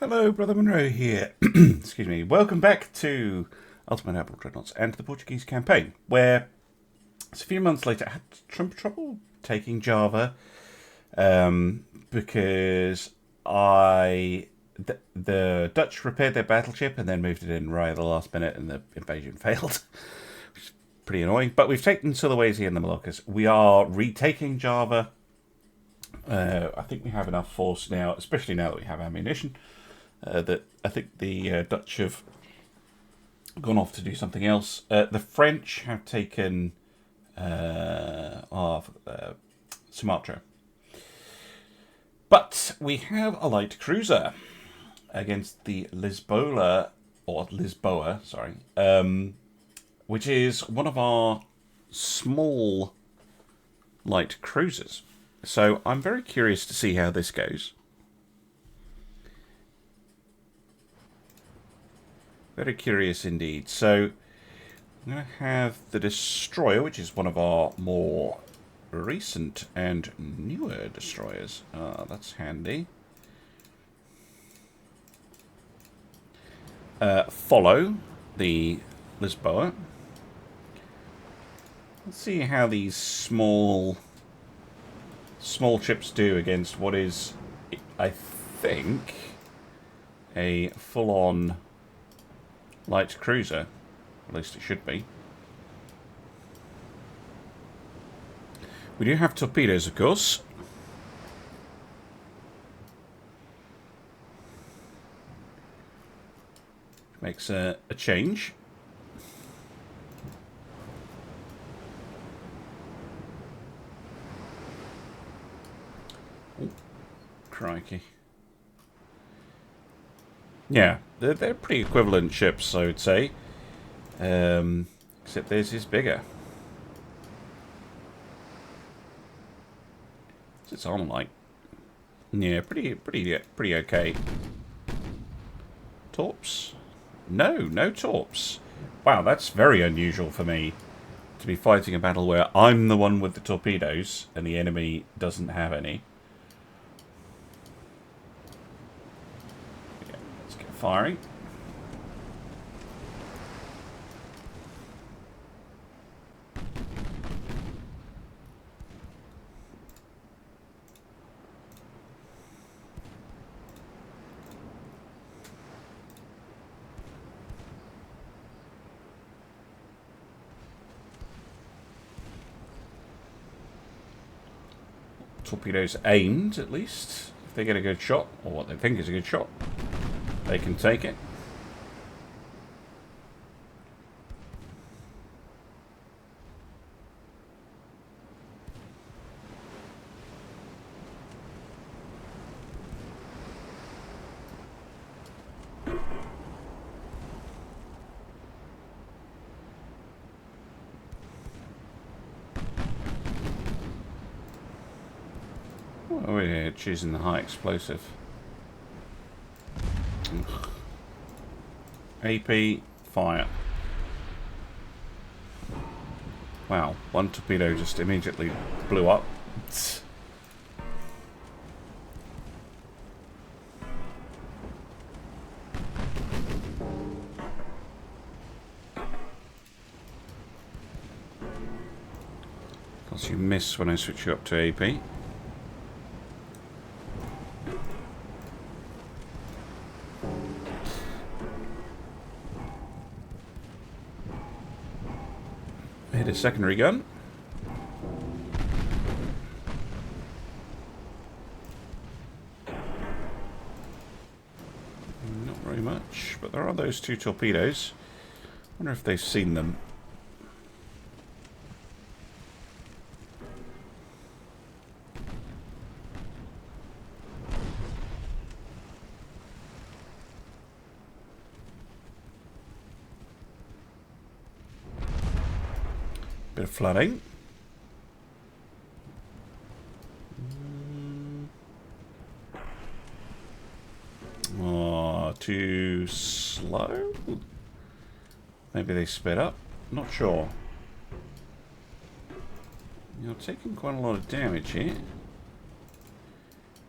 Hello, Brother Monroe here. Excuse me. Welcome back to Ultimate Naval Dreadnoughts and the Portuguese campaign, where it's a few months later I had trouble taking Java because the Dutch repaired their battleship and then moved it in right at the last minute, and the invasion failed, which is pretty annoying. But we've taken Sulawesi and the Moluccas. We are retaking Java. I think we have enough force now, especially now that we have ammunition. That I think the Dutch have gone off to do something else. The French have taken Sumatra. But we have a light cruiser against the Lisboa, which is one of our small light cruisers. So I'm very curious to see how this goes. Very curious indeed. So I'm going to have the destroyer, which is one of our more recent and newer destroyers. That's handy. Follow the Lisboa. Let's see how these small ships do against what is, I think, a full-on light cruiser. At least it should be. We do have torpedoes, of course. Makes a change. Oh, crikey. Yeah, they're pretty equivalent ships, I would say. Except theirs is bigger. What's its armor like? Yeah, pretty okay. Torps? No torps. Wow, that's very unusual for me to be fighting a battle where I'm the one with the torpedoes and the enemy doesn't have any. Yeah, let's get firing. Torpedoes aimed, at least. If they get a good shot, or what they think is a good shot, they can take it. Oh yeah, choosing the high explosive. AP, fire. Wow, one torpedo just immediately blew up. Plus you miss when I switch you up to AP. Hit a secondary gun. Not very much, but there are those two torpedoes. Wonder if they've seen them. Bit of flooding. Oh, too slow? Maybe they sped up? Not sure. You're taking quite a lot of damage here.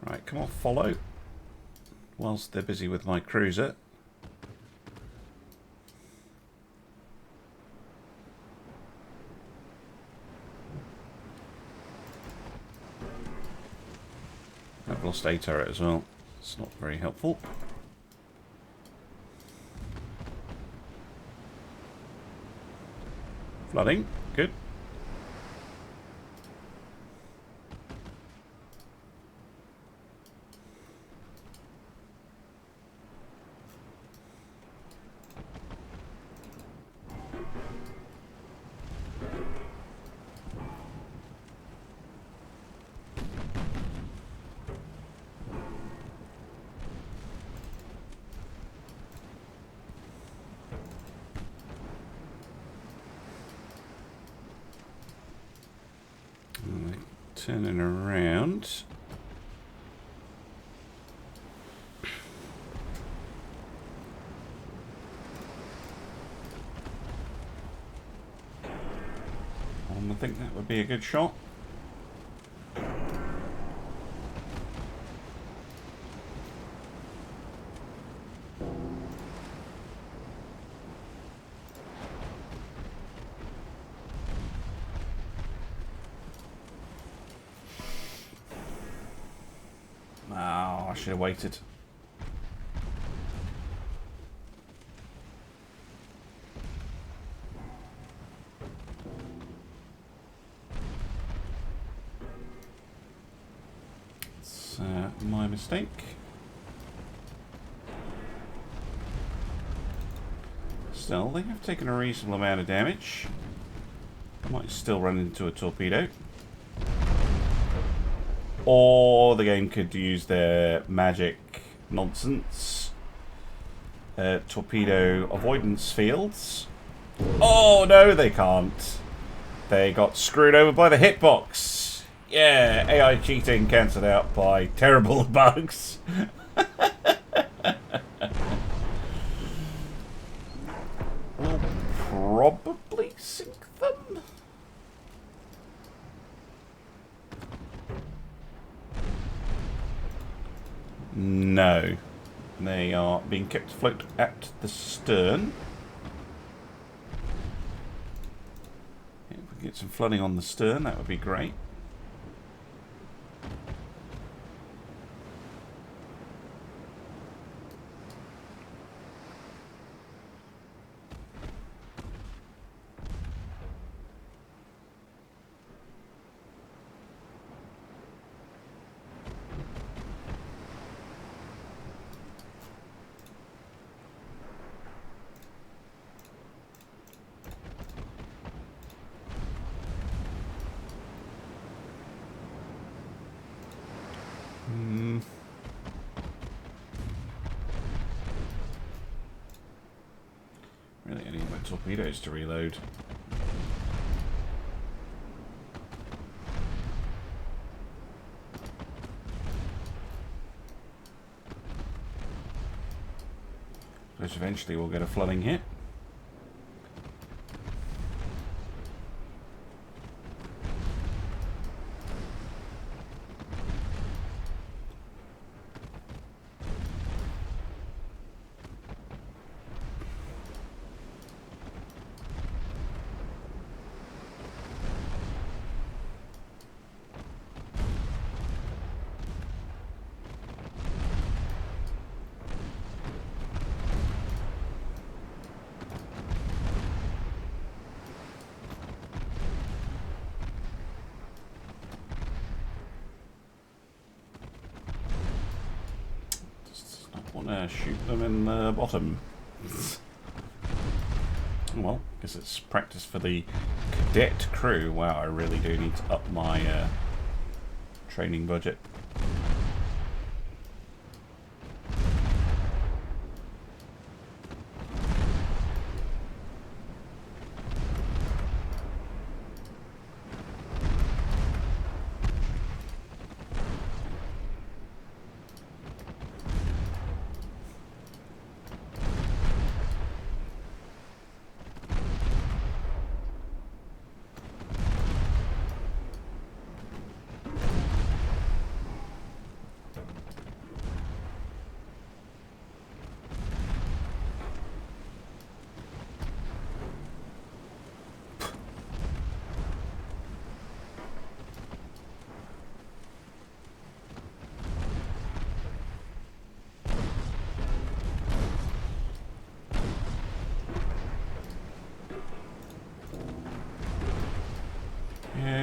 Right, come on, follow. whilst they're busy with my cruiser. I've lost a turret as well. It's not very helpful. Flooding, good. Turning around. I think that would be a good shot. I should have waited. It's my mistake. Still, they have taken a reasonable amount of damage. I might still run into a torpedo. Or the game could use their magic nonsense. Torpedo avoidance fields. Oh no, they can't. They got screwed over by the hitbox. Yeah, AI cheating cancelled out by terrible bugs. We'll probably sink them. No. They are being kept afloat at the stern. If we can get some flooding on the stern, that would be great. Really, I need my torpedoes to reload. Because eventually we'll get a flooding hit. Shoot them in the bottom. Well, guess it's practice for the cadet crew. Wow, I really do need to up my training budget.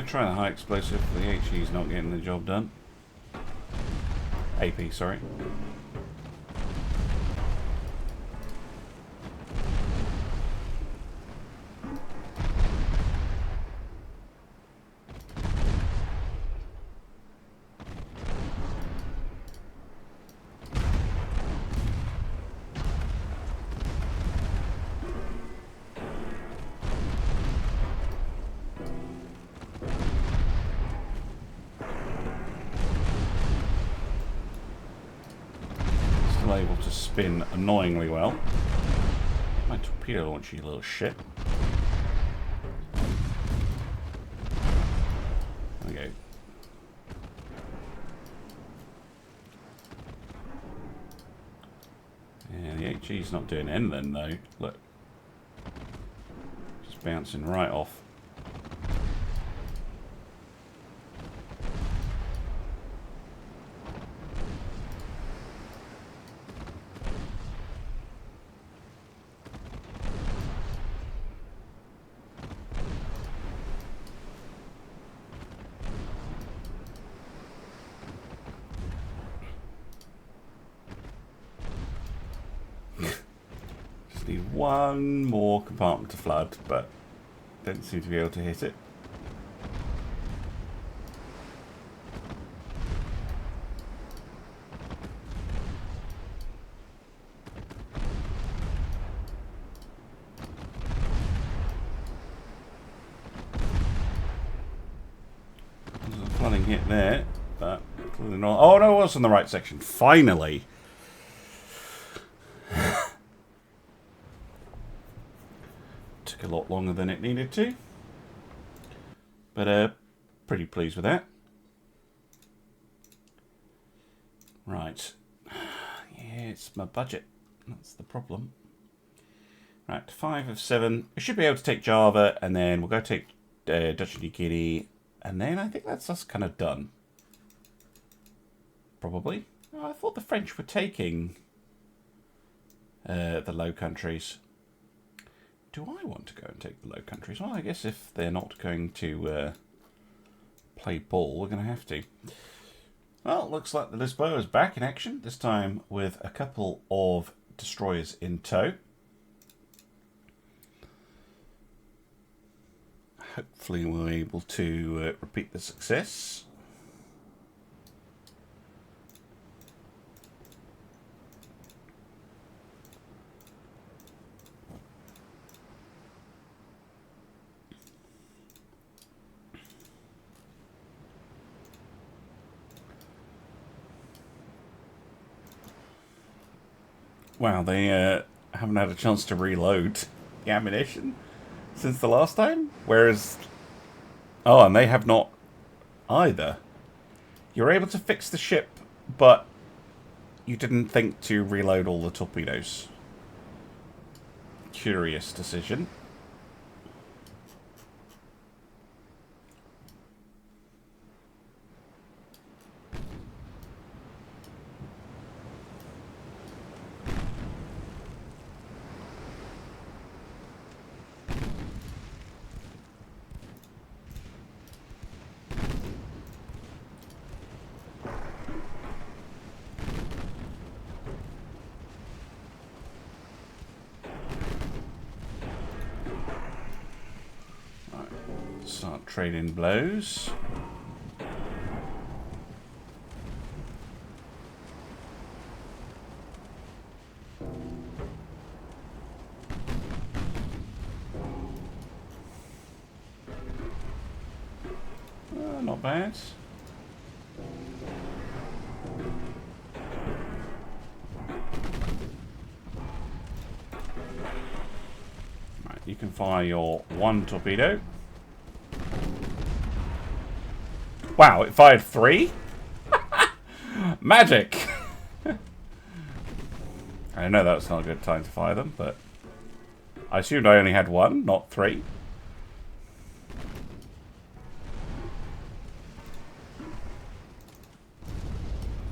try the high explosive. The HE's not getting the job done. AP, sorry. Able to spin annoyingly well. My torpedo launch, you little shit. There we go. Yeah, the HE's not doing anything though. Look. Just bouncing right off. One more compartment to flood, but don't seem to be able to hit it. There's a flooding hit there, but clearly not. Oh no, it was in the right section. Finally. A lot longer than it needed to, but pretty pleased with that. Right, yeah, it's my budget, that's the problem. Right, 5 of 7. We should be able to take Java, and then we'll go take Dutch and New Guinea, and then I think that's us kind of done. Probably. Oh, I thought the French were taking the Low Countries. Do I want to go and take the Low Countries? Well, I guess if they're not going to play ball, we're going to have to. Well, looks like the Lisboa is back in action, this time with a couple of destroyers in tow. Hopefully we're able to repeat the success. Wow, they haven't had a chance to reload the ammunition since the last time. Whereas, oh, and they have not either. You're able to fix the ship, but you didn't think to reload all the torpedoes. Curious decision. Start trading blows. Not bad. Right, you can fire your one torpedo. Wow, it fired 3? Magic! I know that's not a good time to fire them, but I assumed I only had 1, not 3.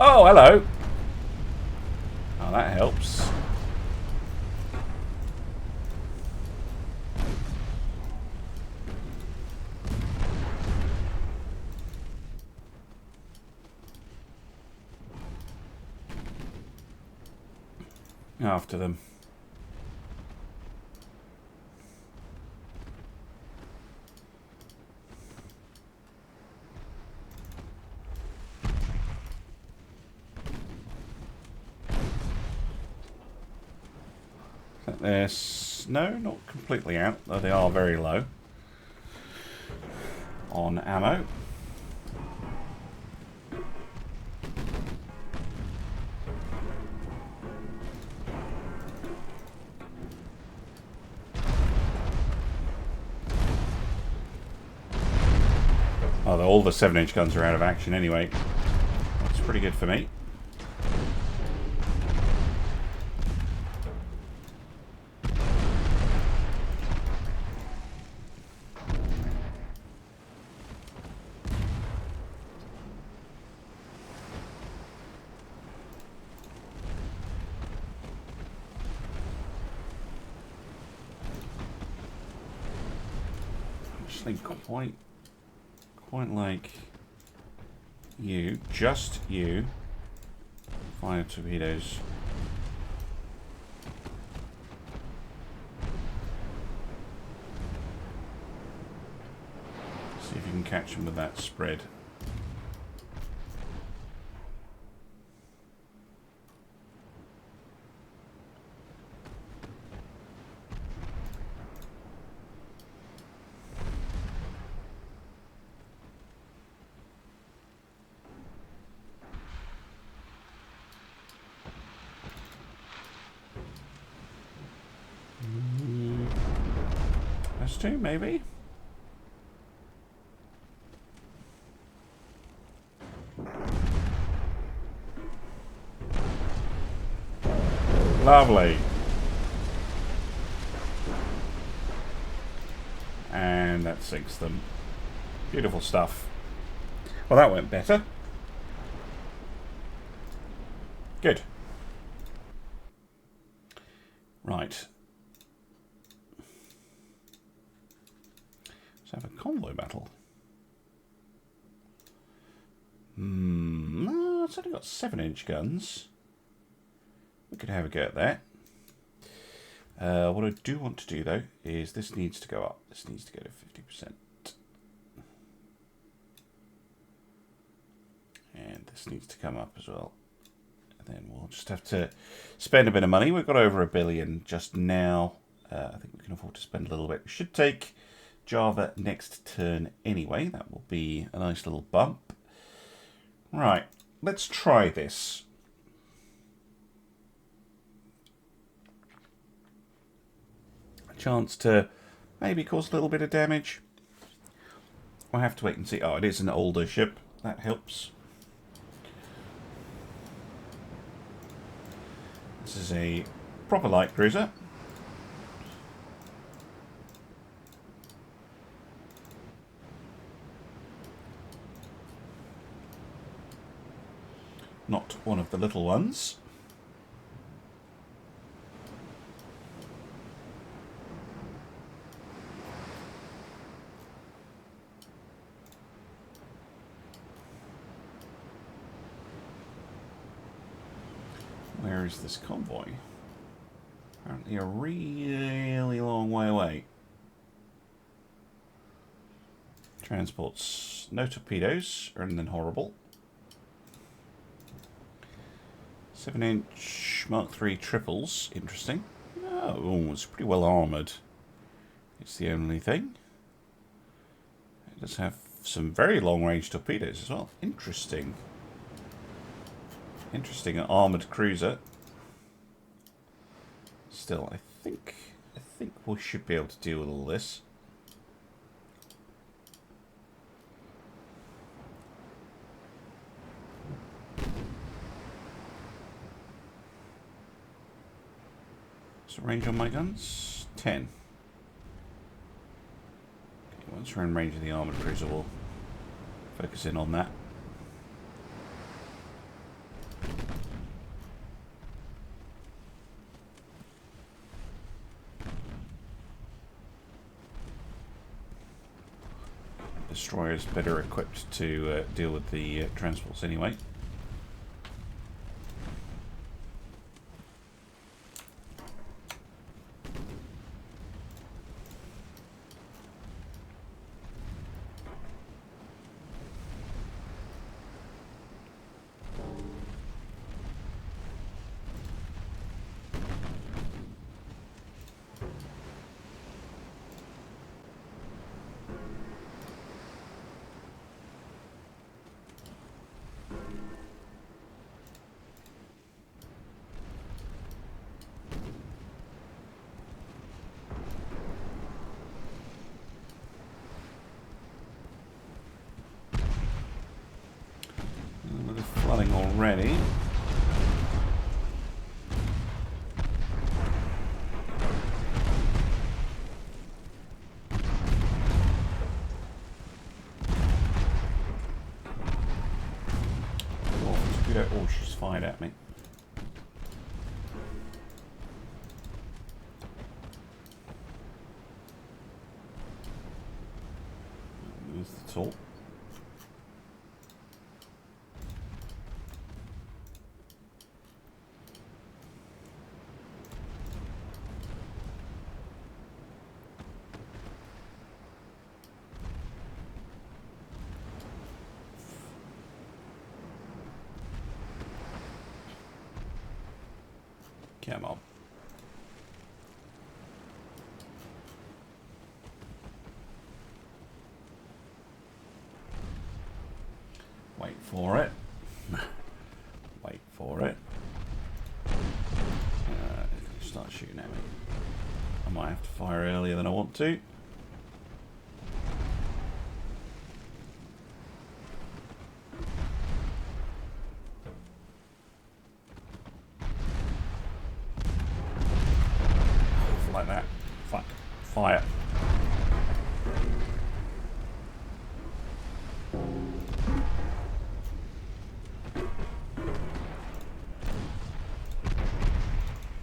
Oh, hello! Oh, that helps. After them. No, not completely out, though they are very low on ammo. Oh, all the 7-inch guns are out of action anyway. That's pretty good for me. Quite like you, just you, fire torpedoes. See if you can catch them with that spread. Two, maybe. Lovely. And that sinks them. Beautiful stuff. Well, that went better. Good. Right. Let's have a convoy battle. No, it's only got 7-inch guns. We could have a go at that. What I do want to do, though, is this needs to go up. This needs to go to 50%. And this needs to come up as well. And then we'll just have to spend a bit of money. We've got over $1 billion just now. I think we can afford to spend a little bit. We should take Java next turn anyway. That will be a nice little bump. Right, let's try this. A chance to maybe cause a little bit of damage. We'll have to wait and see. Oh, it is an older ship. That helps. This is a proper light cruiser. Not one of the little ones. Where is this convoy? Apparently a really long way away. Transports no torpedoes, and then horrible. 7-inch Mark III triples, interesting. Oh, it's pretty well armoured. It's the only thing. It does have some very long-range torpedoes as well. Interesting. Interesting, an armoured cruiser. Still, I think we should be able to deal with all this. Range on my guns? 10. Okay, once we're in range of the armoured cruiser, we'll focus in on that. Destroyer's better equipped to deal with the transports anyway. ready. Oh, she's fired at me. There's the top. Come on. Wait for it. Wait for it. Start shooting at me. I might have to fire earlier than I want to. Like that. Fuck. Fire.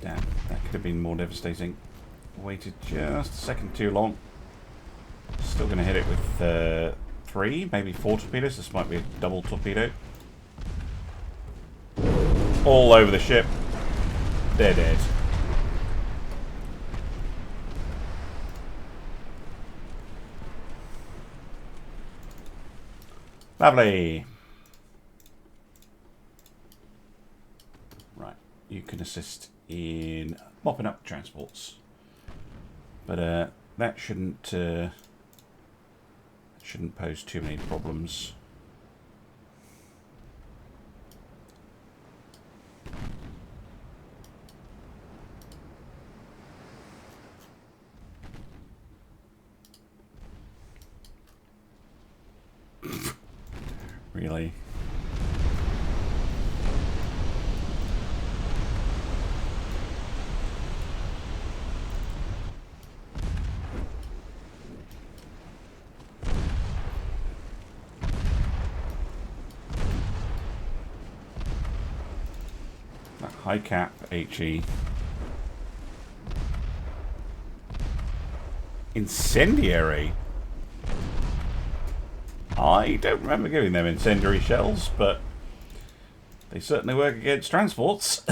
Damn, that could have been more devastating. Waited just a second too long. Still going to hit it with 3, maybe 4 torpedoes. This might be a double torpedo. All over the ship. They're dead. Lovely. Right, you can assist in mopping up transports, but that shouldn't pose too many problems. Really? That high cap HE. Incendiary? I don't remember giving them incendiary shells, but they certainly work against transports.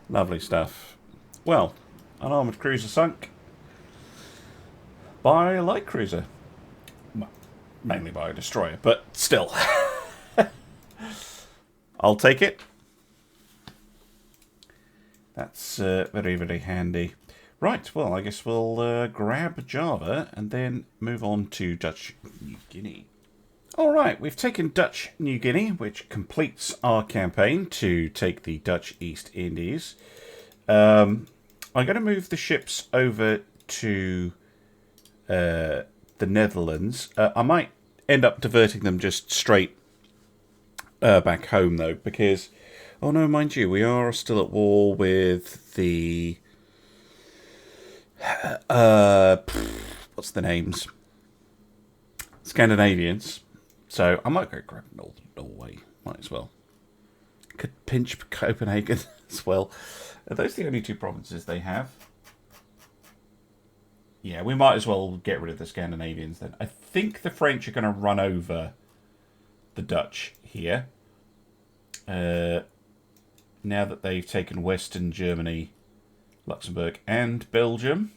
Lovely stuff. Well, an armoured cruiser sunk by a light cruiser. Well, mainly by a destroyer, but still. I'll take it. That's very, very handy. Right, well, I guess we'll grab Java and then move on to Dutch New Guinea. Alright, we've taken Dutch New Guinea, which completes our campaign to take the Dutch East Indies. I'm going to move the ships over to the Netherlands. I might end up diverting them just straight back home, though, because, oh no, mind you, we are still at war with the what's the names? Scandinavians. So I might go grab Norway. Might as well. Could pinch Copenhagen as well. Are those the only two provinces they have? Yeah, we might as well get rid of the Scandinavians then. I think the French are going to run over the Dutch here. Now that they've taken Western Germany, Luxembourg and Belgium.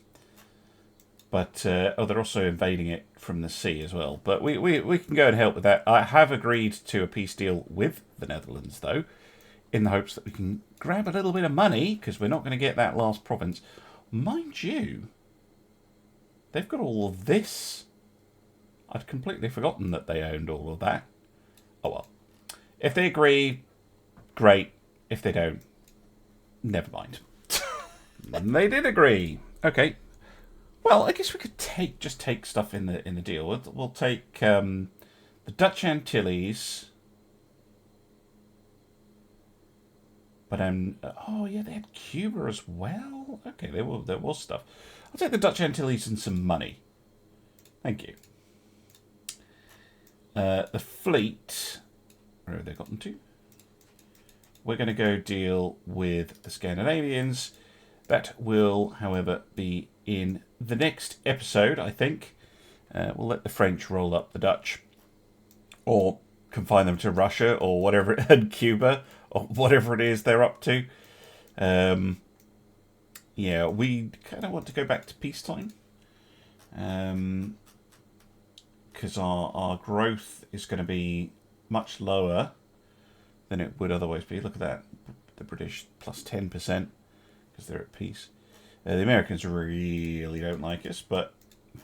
But, oh, they're also invading it from the sea as well. But we can go and help with that. I have agreed to a peace deal with the Netherlands, though, in the hopes that we can grab a little bit of money, because we're not going to get that last province. Mind you, they've got all of this. I'd completely forgotten that they owned all of that. Oh well. If they agree, great. If they don't, never mind. They did agree. Okay. Well, I guess we could just take stuff in the deal. We'll take the Dutch Antilles. But oh yeah, they had Cuba as well. Okay, there was stuff. I'll take the Dutch Antilles and some money. Thank you. The fleet. Where have they gotten to? We're going to go deal with the Scandinavians. That will, however, be in the next episode, I think. We'll let the French roll up the Dutch. Or confine them to Russia or whatever, and Cuba, or whatever it is they're up to. Yeah, we kind of want to go back to peacetime. Because our growth is going to be much lower than it would otherwise be. Look at that. The British plus 10% because they're at peace. The Americans really don't like us, but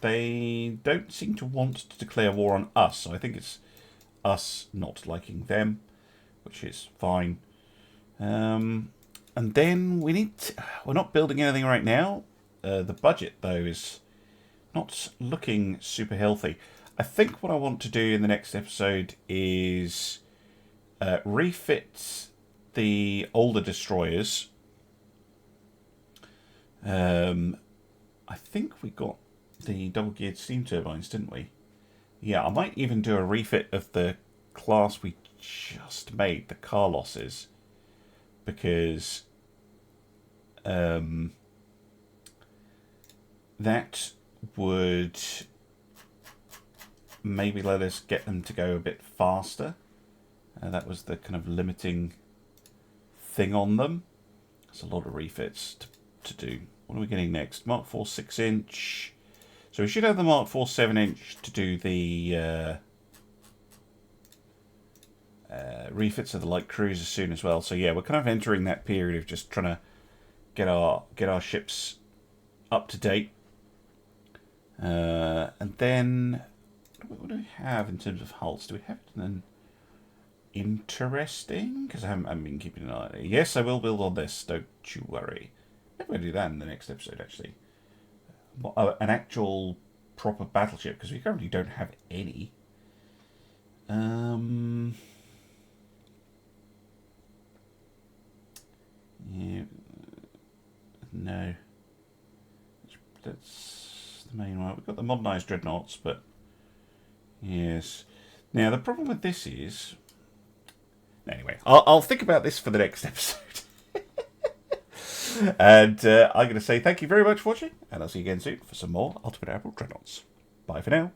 they don't seem to want to declare war on us. So I think it's us not liking them, which is fine. And then we're not building anything right now. The budget, though, is not looking super healthy. I think what I want to do in the next episode is refit the older destroyers. I think we got the double-geared steam turbines, didn't we? Yeah, I might even do a refit of the class we just made, the Carlosses, because that would maybe let us get them to go a bit faster. That was the kind of limiting thing on them. There's a lot of refits to do. What are we getting next? Mark 4 6-inch. So we should have the Mark 4 7-inch to do the refits of the light cruisers soon as well. So yeah, we're kind of entering that period of just trying to get our ships up to date. And then what do we have in terms of hulls? Do we have it in interesting? Because I haven't been keeping an eye on it. Yes, I will build on this. Don't you worry. Maybe we'll do that in the next episode, actually. An actual proper battleship, because we currently don't have any. Yeah, no. That's the main one. We've got the modernised dreadnoughts, but yes. Now the problem with this is, anyway, I'll think about this for the next episode. And I'm going to say thank you very much for watching, and I'll see you again soon for some more Ultimate Admiral Dreadnoughts. Bye for now.